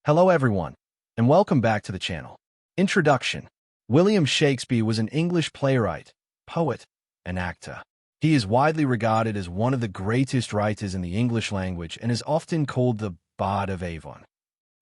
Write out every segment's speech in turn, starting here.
Hello everyone, and welcome back to the channel. Introduction. William Shakespeare was an English playwright, poet, and actor. He is widely regarded as one of the greatest writers in the English language and is often called the Bard of Avon.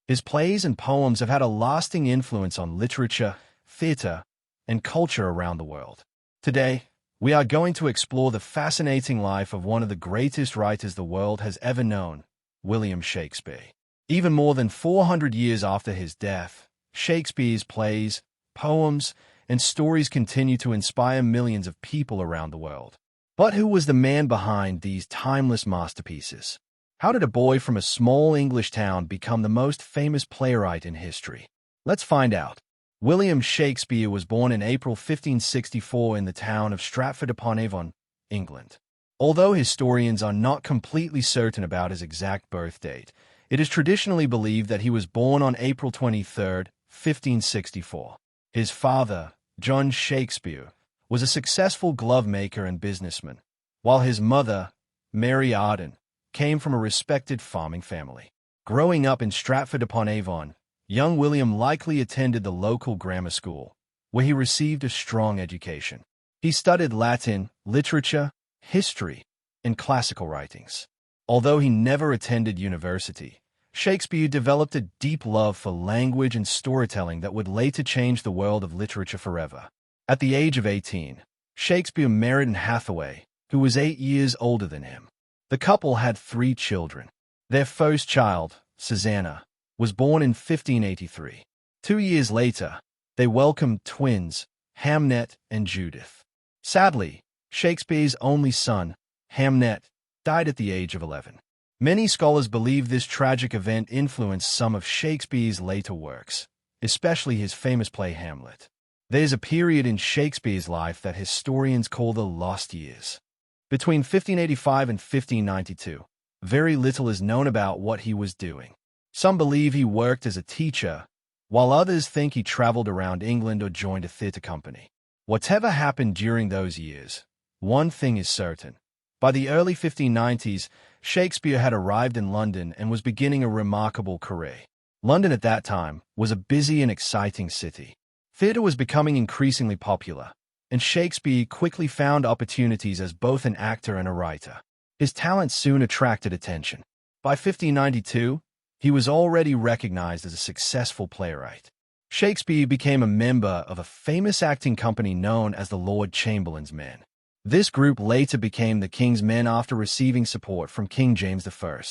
His plays and poems have had a lasting influence on literature, theater, and culture around the world. Today, we are going to explore the fascinating life of one of the greatest writers the world has ever known, William Shakespeare. Even more than 400 years after his death, Shakespeare's plays, poems, and stories continue to inspire millions of people around the world. But who was the man behind these timeless masterpieces? How did a boy from a small English town become the most famous playwright in history? Let's find out. William Shakespeare was born in April 1564 in the town of Stratford-upon-Avon, England. Although historians are not completely certain about his exact birth date, it is traditionally believed that he was born on April 23, 1564. His father, John Shakespeare, was a successful glove maker and businessman, while his mother, Mary Arden, came from a respected farming family. Growing up in Stratford-upon-Avon, young William likely attended the local grammar school, where he received a strong education. He studied Latin, literature, history, and classical writings. Although he never attended university, Shakespeare developed a deep love for language and storytelling that would later change the world of literature forever. At the age of 18, Shakespeare married Anne Hathaway, who was 8 years older than him. The couple had 3 children. Their first child, Susanna, was born in 1583. 2 years later, they welcomed twins, Hamlet and Judith. Sadly, Shakespeare's only son, Hamlet, died at the age of 11. Many scholars believe this tragic event influenced some of Shakespeare's later works, especially his famous play Hamlet. There is a period in Shakespeare's life that historians call the lost years. Between 1585 and 1592, very little is known about what he was doing. Some believe he worked as a teacher, while others think he traveled around England or joined a theater company. Whatever happened during those years, one thing is certain. By the early 1590s, Shakespeare had arrived in London and was beginning a remarkable career. London at that time was a busy and exciting city. Theater was becoming increasingly popular, and Shakespeare quickly found opportunities as both an actor and a writer. His talent soon attracted attention. By 1592, he was already recognized as a successful playwright. Shakespeare became a member of a famous acting company known as the Lord Chamberlain's Men. This group later became the King's Men after receiving support from King James I.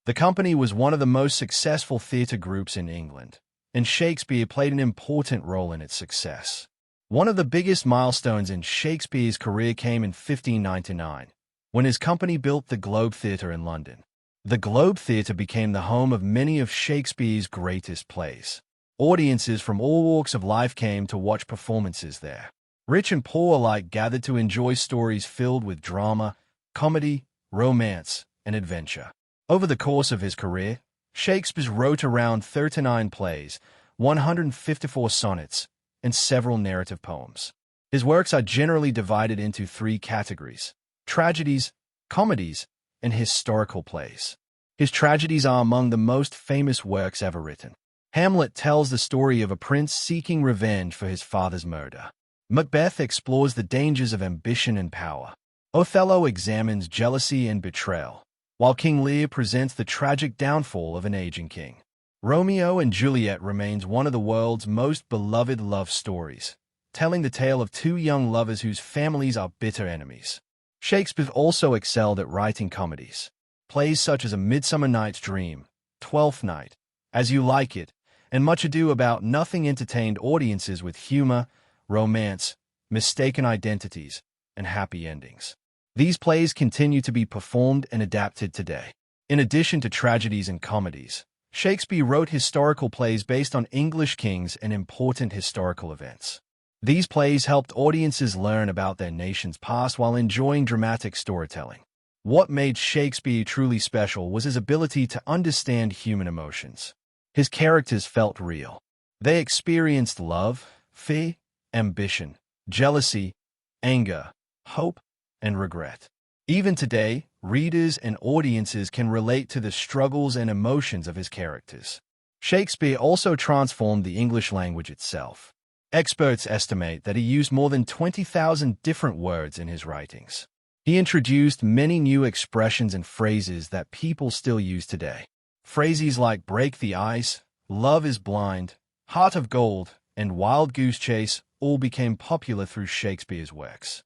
The company was one of the most successful theater groups in England, and Shakespeare played an important role in its success. One of the biggest milestones in Shakespeare's career came in 1599, when his company built the Globe Theatre in London. The Globe Theatre became the home of many of Shakespeare's greatest plays. Audiences from all walks of life came to watch performances there. Rich and poor alike gathered to enjoy stories filled with drama, comedy, romance, and adventure. Over the course of his career, Shakespeare wrote around 39 plays, 154 sonnets, and several narrative poems. His works are generally divided into 3 categories: tragedies, comedies, and historical plays. His tragedies are among the most famous works ever written. Hamlet tells the story of a prince seeking revenge for his father's murder. Macbeth explores the dangers of ambition and power. Othello examines jealousy and betrayal, while King Lear presents the tragic downfall of an aging king. Romeo and Juliet remains one of the world's most beloved love stories, telling the tale of 2 young lovers whose families are bitter enemies. Shakespeare also excelled at writing comedies. Plays such as A Midsummer Night's Dream, Twelfth Night, As You Like It, and Much Ado About Nothing entertained audiences with humor, romance, mistaken identities, and happy endings. These plays continue to be performed and adapted today. In addition to tragedies and comedies, Shakespeare wrote historical plays based on English kings and important historical events. These plays helped audiences learn about their nation's past while enjoying dramatic storytelling. What made Shakespeare truly special was his ability to understand human emotions. His characters felt real. They experienced love, fear, ambition, jealousy, anger, hope, and regret. Even today, readers and audiences can relate to the struggles and emotions of his characters. Shakespeare also transformed the English language itself. Experts estimate that he used more than 20,000 different words in his writings. He introduced many new expressions and phrases that people still use today. Phrases like break the ice, love is blind, heart of gold, and wild goose chase all became popular through Shakespeare's works.